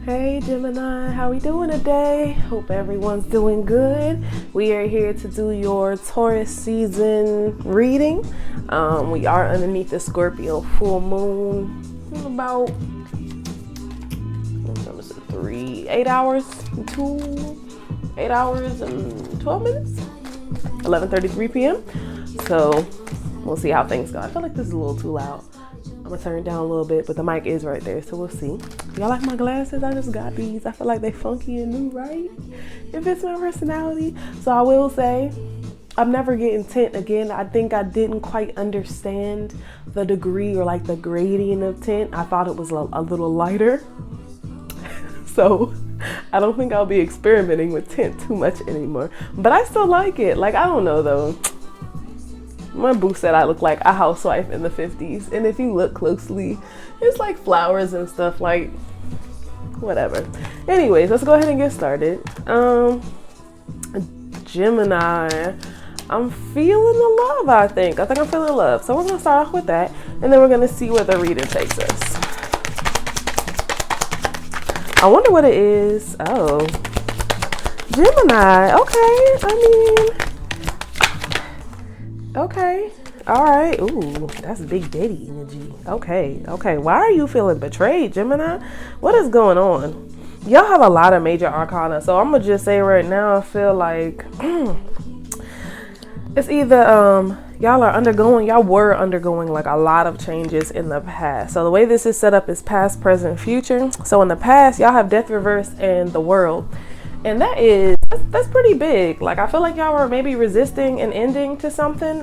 Hey Gemini, how we doing today? Hope everyone's doing good. We are here to do your Taurus season reading. We are underneath the Scorpio full moon about 8 hours and 12 minutes, 11:33 p.m. So we'll see how things go. I feel like this is a little too loud. I'm gonna turn it down a little bit, but the mic is right there, so we'll see. Y'all like my glasses? I just got these. I feel like they funky and new, right? It fits my personality. So I will say, I'm never getting tint again. I think I didn't quite understand the degree or like the gradient of tint. I thought it was a little lighter. So I don't think I'll be experimenting with tint too much anymore. But I still like it. Like, I don't know though. My boo said I look like a housewife in the 50s. And if you look closely, it's like flowers and stuff, like whatever. Anyways, let's go ahead and get started. Gemini, I'm feeling the love, I think I'm feeling love. So we're going to start off with that. And then we're going to see where the reading takes us. I wonder what it is. Oh, Gemini. Okay. All right. Ooh, that's big daddy energy. Okay. Why are you feeling betrayed, Gemini? What is going on? Y'all have a lot of major arcana. So I'm gonna just say right now, I feel like it's either y'all were undergoing like a lot of changes in the past. So the way this is set up is past, present, future. So in the past, y'all have death reversed and the world. And that's pretty big. Like, I feel like y'all were maybe resisting an ending to something,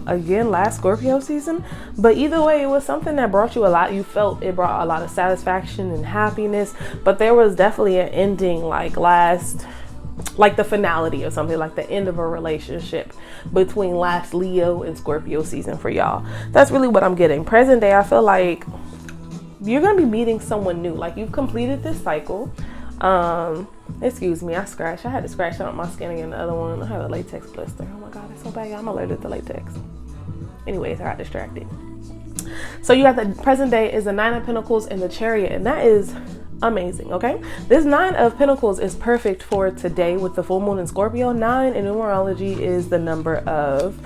again, last Scorpio season. But either way, it was something that brought you a lot. You felt it brought a lot of satisfaction and happiness. But there was definitely an ending, like the finality of something, like the end of a relationship between last Leo and Scorpio season for y'all. That's really what I'm getting. Present day, I feel like you're going to be meeting someone new. Like, you've completed this cycle. Excuse me, I had to scratch out my skin again. The other one, I have a latex blister. Oh my god, it's so bad. I'm allergic to latex. Anyways, I got distracted. So you got the present day is the 9 of Pentacles and the Chariot, and that is amazing. Okay, this 9 of Pentacles is perfect for today with the full moon in Scorpio. 9 in numerology is the number of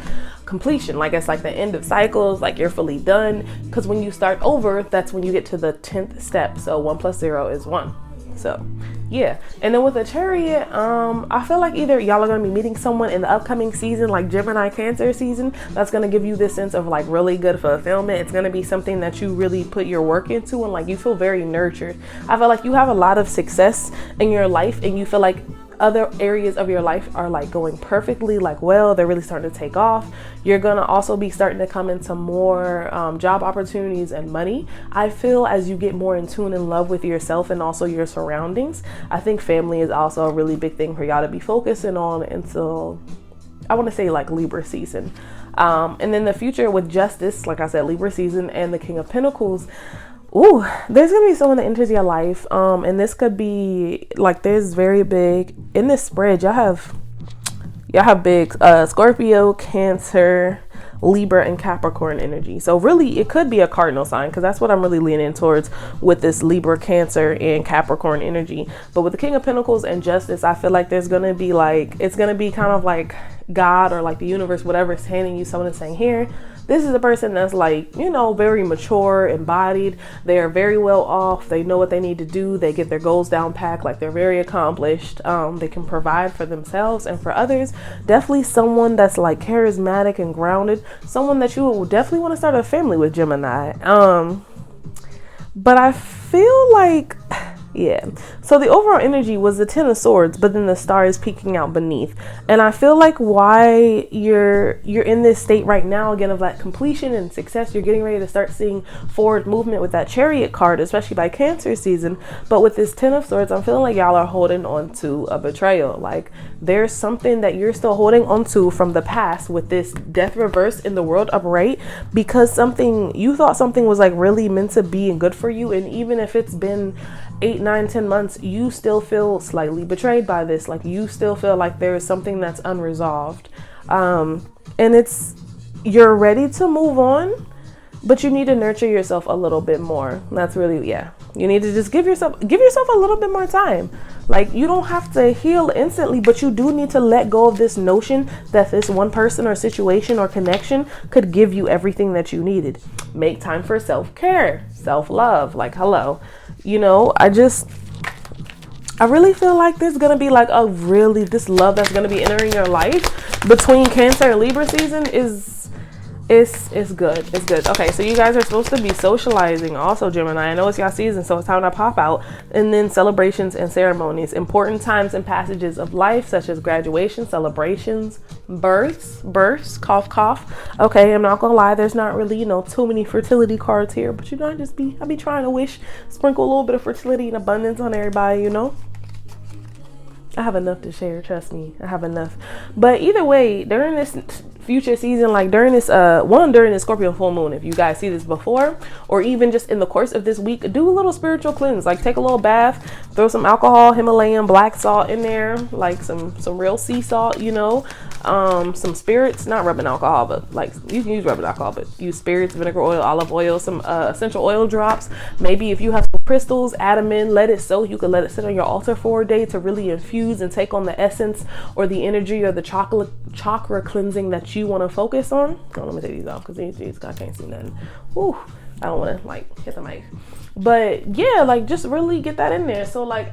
completion. Like, it's like the end of cycles, like you're fully done, because when you start over, that's when you get to the 10th step. So 1 + 0 is 1. So yeah. And then with the Chariot, I feel like either y'all are going to be meeting someone in the upcoming season, like Gemini Cancer season, that's going to give you this sense of like really good fulfillment. It's going to be something that you really put your work into, and like you feel very nurtured. I feel like you have a lot of success in your life, and you feel like other areas of your life are like going perfectly, like, well, they're really starting to take off. You're gonna also be starting to come into more job opportunities and money. I feel as you get more in tune and love with yourself and also your surroundings. I think family is also a really big thing for y'all to be focusing on until, I want to say, like Libra season. And then the future with Justice, like I said, Libra season, and the King of Pentacles. Ooh, there's gonna be someone that enters your life, and this could be like, there's very big in this spread. Y'all have big Scorpio, Cancer, Libra, and Capricorn energy. So really, it could be a cardinal sign, because that's what I'm really leaning towards with this Libra, Cancer, and Capricorn energy. But with the King of Pentacles and Justice, I feel like there's gonna be like, it's gonna be kind of like God or like the universe, whatever, is handing you someone and saying, here, this is a person that's like, you know, very mature, embodied. They are very well off. They know what they need to do. They get their goals down packed. Like, they're very accomplished. They can provide for themselves and for others. Definitely someone that's like charismatic and grounded. Someone that you will definitely want to start a family with, Gemini. But I feel like, yeah. So the overall energy was the 10 of Swords, but then the star is peeking out beneath. And I feel like why you're in this state right now, again, of that completion and success, you're getting ready to start seeing forward movement with that Chariot card, especially by Cancer season. But with this 10 of Swords, I'm feeling like y'all are holding on to a betrayal. Like, there's something that you're still holding on to from the past with this death reverse in the world upright, because you thought something was like really meant to be and good for you. And even if it's been 8, 9, 10 months, you still feel slightly betrayed by this. Like, you still feel like there is something that's unresolved. And you're ready to move on. but you need to nurture yourself a little bit more. That's really, yeah, you need to just give yourself a little bit more time. Like, you don't have to heal instantly, but you do need to let go of this notion that this one person or situation or connection could give you everything that you needed. Make time for self-care, self-love. Like, hello, you know, I really feel like there's gonna be like this love that's gonna be entering your life between Cancer and Libra season it's good. It's good. Okay, so you guys are supposed to be socializing also, Gemini. I know it's y'all season, so it's time to pop out. And then celebrations and ceremonies, important times and passages of life, such as graduation, celebrations, births, cough, cough. Okay, I'm not gonna lie, there's not really, you know, too many fertility cards here, but you know, I be trying to sprinkle a little bit of fertility and abundance on everybody, you know. I have enough to share, trust me. I have enough. But either way, during this future season, like during this Scorpio full moon, if you guys see this before, or even just in the course of this week, do a little spiritual cleanse. Like, take a little bath, throw some alcohol, Himalayan black salt in there, like some real sea salt, you know, some spirits, not rubbing alcohol, but like, you can use rubbing alcohol, but use spirits, vinegar oil, olive oil, some essential oil drops. Maybe if you have some crystals, add them in, let it soak. You could let it sit on your altar for a day to really infuse and take on the essence or the energy or the chakra cleansing that you want to focus on. Oh, let me take these off because these I can't see nothing. Whew, I don't want to like hit the mic, but yeah, like just really get that in there. So like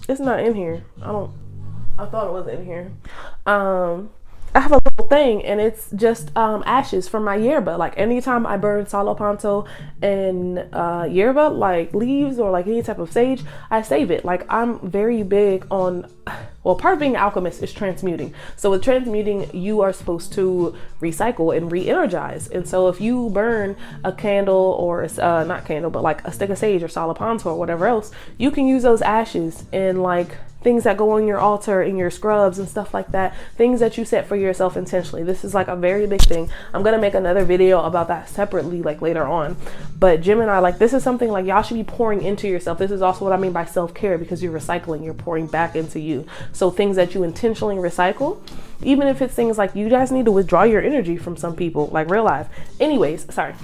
it's not in here. I thought it was in here. I have a little thing, and it's just ashes from my yerba. Like, anytime I burn Salo Panto and yerba, like leaves or like any type of sage, I save it. Like, I'm very big on, well, part of being an alchemist is transmuting. So with transmuting, you are supposed to recycle and re-energize. And so if you burn a candle or not candle, but like a stick of sage or Salo Panto or whatever else, you can use those ashes in like things that go on your altar, in your scrubs and stuff like that, things that you set for yourself intentionally. This is like a very big thing. I'm gonna make another video about that separately, like later on. But Gemini, like, this is something like y'all should be pouring into yourself. This is also what I mean by self-care, because you're recycling, you're pouring back into you. So things that you intentionally recycle, even if it's things like you guys need to withdraw your energy from some people, like real life. Anyways, sorry.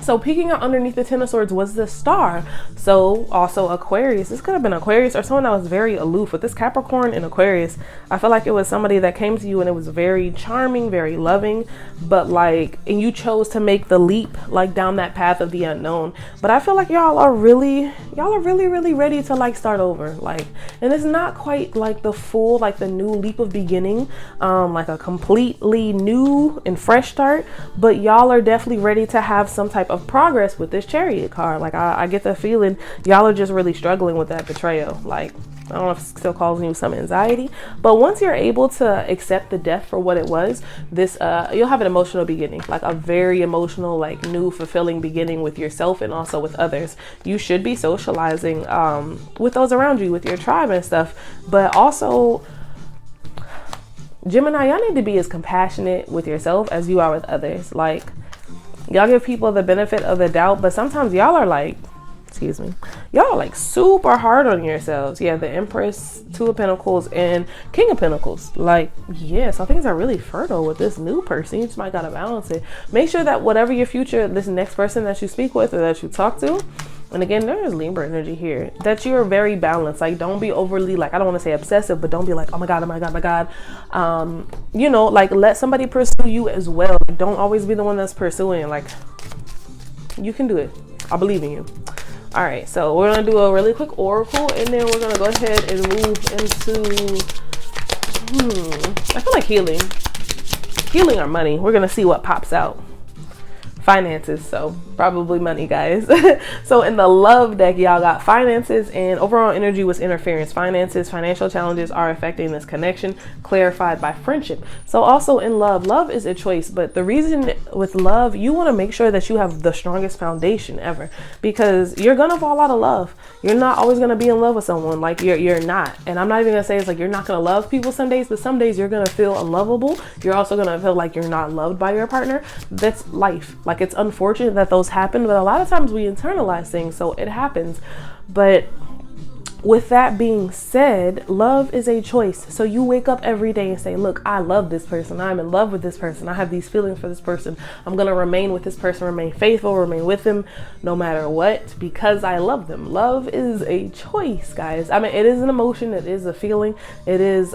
So peeking out underneath the Ten of Swords was the Star. So also Aquarius. This could have been Aquarius or someone that was very aloof. With this Capricorn and Aquarius, I feel like it was somebody that came to you and it was very charming, very loving, but like, and you chose to make the leap like down that path of the unknown. But I feel like y'all are really ready to like start over. Like, and it's not quite like the full, like the new leap of beginning, like a completely new and fresh start, but y'all are definitely ready to have some type of progress with this Chariot card. Like, I get the feeling y'all are just really struggling with that betrayal. Like, I don't know if it's still causing you some anxiety, but once you're able to accept the death for what it was, this you'll have an emotional beginning, like a very emotional, like new fulfilling beginning with yourself and also with others. You should be socializing with those around you, with your tribe and stuff, but also Gemini, y'all need to be as compassionate with yourself as you are with others. Like, y'all give people the benefit of the doubt, but sometimes y'all are like, y'all are like super hard on yourselves. Yeah, the Empress, Two of Pentacles, and King of Pentacles. Like, yeah, so things are really fertile with this new person. You just might gotta balance it. Make sure that whatever your future, this next person that you speak with or that you talk to, and again, there is Libra energy here, that you're very balanced. Like, don't be overly, like, I don't want to say obsessive, but don't be like, oh my God, oh my God, oh my God. You know, like, let somebody pursue you as well. Like, don't always be the one that's pursuing. Like, you can do it. I believe in you. All right, so we're gonna do a really quick oracle, and then we're gonna go ahead and move into, I feel like healing our money. We're gonna see what pops out. Finances, so probably money, guys. So in the love deck, y'all got finances, and overall energy was interference. Finances, financial challenges are affecting this connection, clarified by friendship. So also in love is a choice, but the reason with love, you want to make sure that you have the strongest foundation ever, because you're gonna fall out of love. You're not always gonna be in love with someone. Like, you're not, and I'm not even gonna say it's like you're not gonna love people some days, but some days you're gonna feel unlovable. You're also gonna feel like you're not loved by your partner. That's life. Like, it's unfortunate that those happen, but a lot of times we internalize things, so it happens. But with that being said, love is a choice. So you wake up every day and say, look, I love this person. I'm in love with this person. I have these feelings for this person. I'm going to remain with this person, remain faithful, remain with them no matter what, because I love them. Love is a choice, guys. I mean, it is an emotion. It is a feeling. It is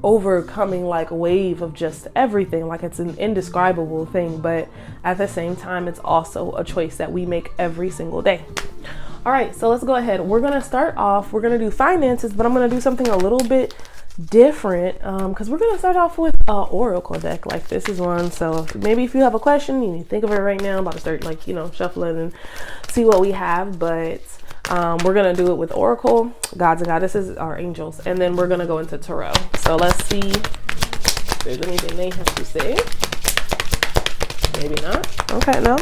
overcoming like a wave of just everything. Like, it's an indescribable thing, but at the same time, it's also a choice that we make every single day. All right, so let's go ahead. We're going to start off, we're going to do finances, but I'm going to do something a little bit different because we're going to start off with an oracle deck. Like, this is one. So maybe if you have a question, you need to think of it right now. I'm about to start, like, you know, shuffling and see what we have. But we're going to do it with oracle, gods and goddesses, our angels. And then we're going to go into tarot. So let's see if there's anything they have to say. Maybe not. Okay, no.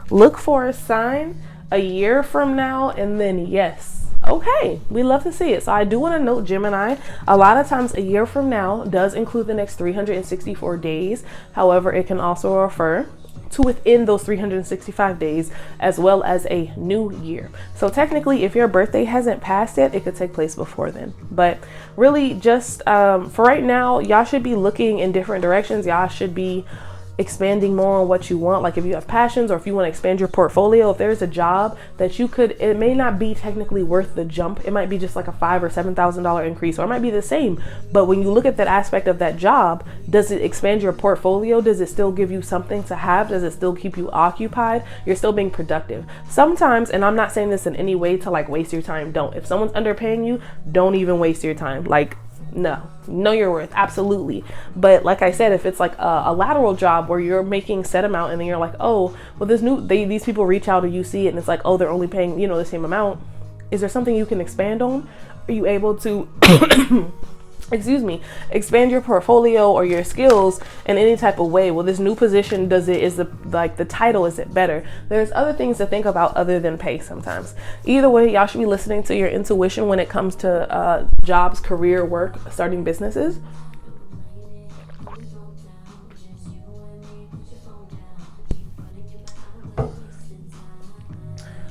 Look for a sign a year from now, and then yes. Okay, we love to see it. So I do want to note, Gemini, a lot of times a year from now does include the next 364 days. However, it can also refer to within those 365 days, as well as a new year. So technically, if your birthday hasn't passed yet, it could take place before then. But really, just for right now, y'all should be looking in different directions. Y'all should be expanding more on what you want. Like, if you have passions, or if you want to expand your portfolio, if there's a job that you could, it may not be technically worth the jump. It might be just like a $5,000 or $7,000 increase, or it might be the same. But when you look at that aspect of that job, does it expand your portfolio? Does it still give you something to have? Does it still keep you occupied? You're still being productive. Sometimes, and I'm not saying this in any way to like waste your time, don't. If someone's underpaying you, don't even waste your time. Like, no, know your worth, absolutely. But like I said, if it's like a lateral job where you're making set amount, and then you're like, oh, well, these people reach out, or you see it and it's like, oh, they're only paying, you know, the same amount. Is there something you can expand on? Are you able to expand your portfolio or your skills in any type of way? Well, this new position, the title, is it better? There's other things to think about other than pay sometimes. Either way, y'all should be listening to your intuition when it comes to jobs, career, work, starting businesses.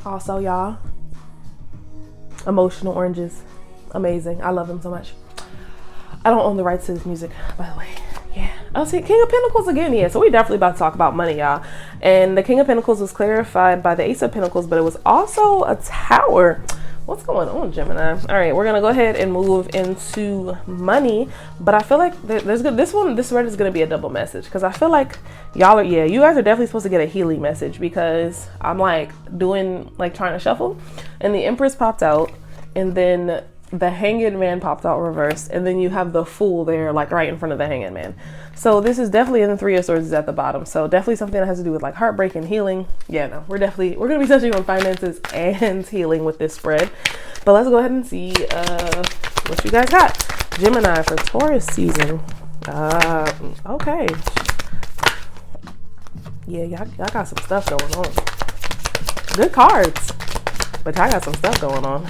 Also, y'all, emotional oranges, amazing. I love them so much. I don't own the rights to this music, by the way. Yeah. I'll see King of Pentacles again. Yeah. So we definitely about to talk about money, y'all. And the King of Pentacles was clarified by the Ace of Pentacles, but it was also a Tower. What's going on, Gemini? All right, we're gonna go ahead and move into money, but I feel like this red is gonna be a double message, because I feel like you guys are definitely supposed to get a healing message, because I'm like trying to shuffle, and the Empress popped out, and then the Hanged Man popped out reversed, and then you have the Fool there, like right in front of the Hanged Man. So this is definitely, in the Three of Swords is at the bottom. So definitely something that has to do with like heartbreak and healing. Yeah, no, we're gonna be touching on finances and healing with this spread. But let's go ahead and see what you guys got. Gemini for Taurus season. Okay. Yeah, y'all got some stuff going on. Good cards, but I got some stuff going on.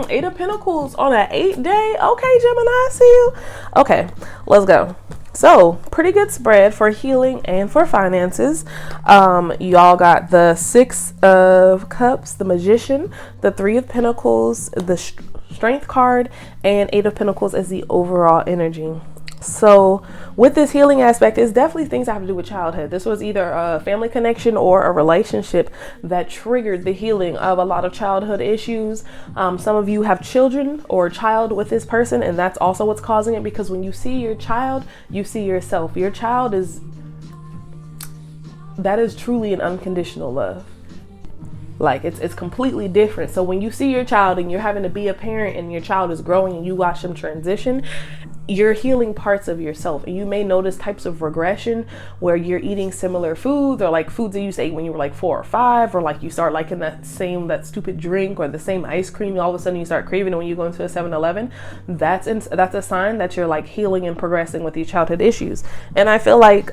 Eight of Pentacles on an 8-day. Okay, Gemini, I see you. Okay, let's go. So pretty good spread for healing and for finances. Y'all got the Six of Cups, the Magician, the Three of Pentacles, the Strength card, and Eight of Pentacles as the overall energy. So with this healing aspect, it's definitely things that have to do with childhood. This was either a family connection or a relationship that triggered the healing of a lot of childhood issues. Some of you have children or a child with this person, and that's also what's causing it, because when you see your child, you see yourself. Your child that is truly an unconditional love. Like, it's completely different. So when you see your child and you're having to be a parent and your child is growing and you watch them transition, you're healing parts of yourself. And you may notice types of regression where you're eating similar foods, or like foods that you used to eat when you were like 4 or 5, or like you start liking that stupid drink or the same ice cream. All of a sudden you start craving it when you go into a 7-Eleven. That's a sign that you're like healing and progressing with these childhood issues. And I feel like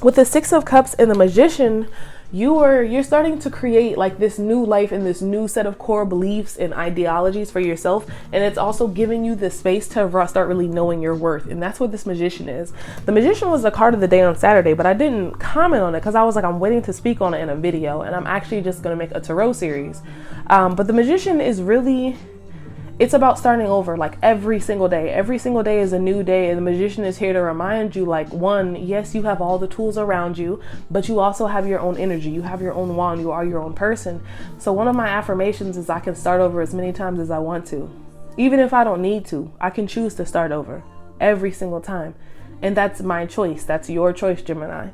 with the Six of Cups and the Magician, you're starting to create like this new life and this new set of core beliefs and ideologies for yourself. And it's also giving you the space to start really knowing your worth. And that's what this Magician is. The Magician was the card of the day on Saturday, but I didn't comment on it because I was like, I'm waiting to speak on it in a video, and I'm actually just going to make a tarot series. But the Magician is really, it's about starting over. Like every single day is a new day, and the Magician is here to remind you, like, one, yes, you have all the tools around you, but you also have your own energy, you have your own wand, you are your own person. So one of my affirmations is I can start over as many times as I want to. Even if I don't need to, I can choose to start over every single time. And that's my choice. That's your choice, Gemini.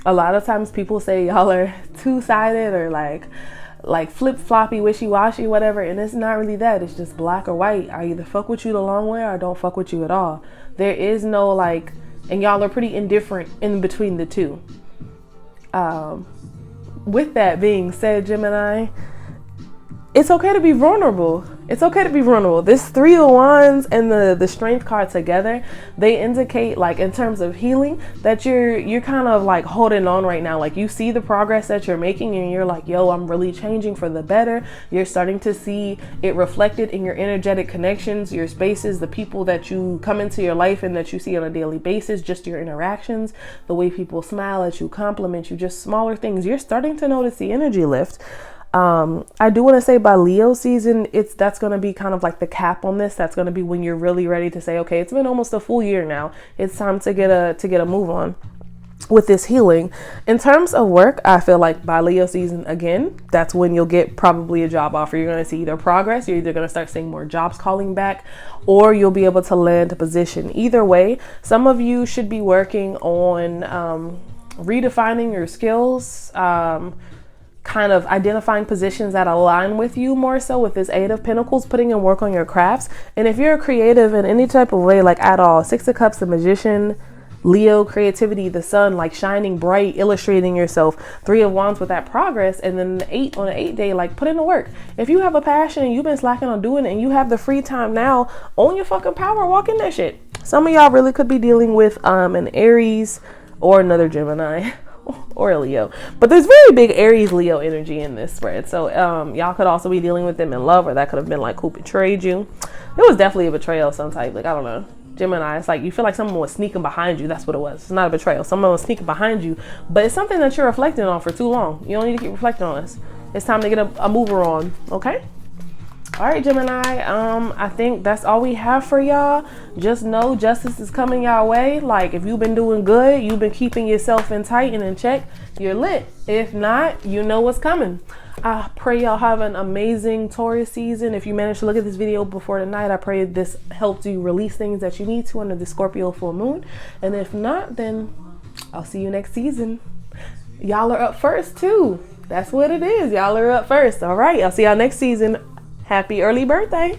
A lot of times people say y'all are two-sided or like flip-floppy, wishy-washy, whatever, and it's not really that. It's just black or white. I either fuck with you the long way or I don't fuck with you at all. There is no like, and y'all are pretty indifferent in between the two. With that being said, Gemini, it's okay to be vulnerable. It's okay to be vulnerable. This 3 of Wands and the Strength card together, they indicate, like, in terms of healing, that you're kind of like holding on right now. Like, you see the progress that you're making and you're like, yo, I'm really changing for the better. You're starting to see it reflected in your energetic connections, your spaces, the people that you come into your life and that you see on a daily basis, just your interactions, the way people smile at you, compliment you, just smaller things. You're starting to notice the energy lift. I do want to say by Leo season, that's going to be kind of like the cap on this. That's going to be when you're really ready to say, okay, it's been almost a full year now. It's time to get a move on with this healing. In terms of work, I feel like by Leo season, again, that's when you'll get probably a job offer. You're going to see either progress, you're either going to start seeing more jobs calling back, or you'll be able to land a position. Either way, some of you should be working on redefining your skills, kind of identifying positions that align with you more so with this 8 of Pentacles, putting in work on your crafts. And if you're creative in any type of way, like at all, 6 of Cups, the Magician, Leo, creativity, the sun, like shining bright, illustrating yourself, 3 of Wands with that progress, and then the 8 on the 8th day, like put in the work. If you have a passion and you've been slacking on doing it and you have the free time now, own your fucking power, walk in that shit. Some of y'all really could be dealing with an Aries or another Gemini. Or a Leo, but there's very big Aries Leo energy in this spread. So y'all could also be dealing with them in love, or that could have been like who betrayed you. It was definitely a betrayal of some type. Like, I don't know, Gemini, it's like you feel like someone was sneaking behind you. That's what it was. It's not a betrayal. Someone was sneaking behind you, but it's something that you're reflecting on for too long. You don't need to keep reflecting on this. It's time to get a mover on. Okay. All right, Gemini, I think that's all we have for y'all. Just know justice is coming y'all way. Like, if you've been doing good, you've been keeping yourself in tight and in check, you're lit. If not, you know what's coming. I pray y'all have an amazing Taurus season. If you managed to look at this video before tonight, I pray this helped you release things that you need to under the Scorpio full moon. And if not, then I'll see you next season. Y'all are up first too. That's what it is. Y'all are up first. All right, I'll see y'all next season. Happy early birthday.